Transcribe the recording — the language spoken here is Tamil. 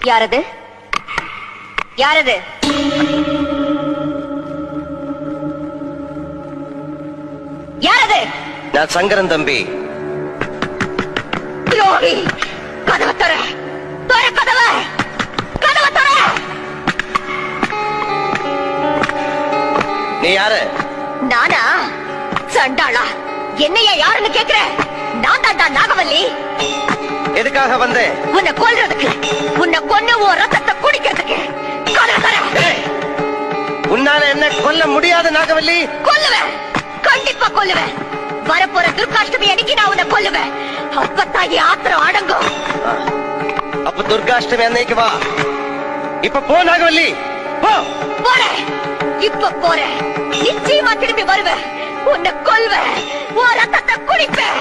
யாரது? யாரது? யாரது? நான் சங்கரன் தம்பி. துரோகி! கதவை தர! தர கதவை! கதவை தர! நீ யாரு? நானா? சண்டாளா! என்னையா யாருன்னு கேக்குற? நான் தாண்டா நாகவல்லி. எதுக்காக வந்தேன்? உன்னை கொல்றதுக்கு, உன்னை கொன்னு உன் ரத்தத்தை குடிக்கிறதுக்கு. கதவை தர! உன்னால என்ன கொல்ல முடியாது நாகவல்லி? கொல்லுவேன், கண்டிப்பா கொல்லுவேன். வரப்போற துர்காஷ்டமி அன்னைக்கு நான் உன்னை கொல்லுவேன். அப்பத்தான் என் ஆத்திரம் அடங்கும். அப்ப துர்காஷ்டமி அன்னைக்கு வா. இப்ப போ நாகவல்லி, போ. போறேன், இப்ப போறேன். நிச்சயமா திரும்பி வருவேன். உன்னை கொல்வேன், உன் ரத்தத்தை குடிப்பேன்.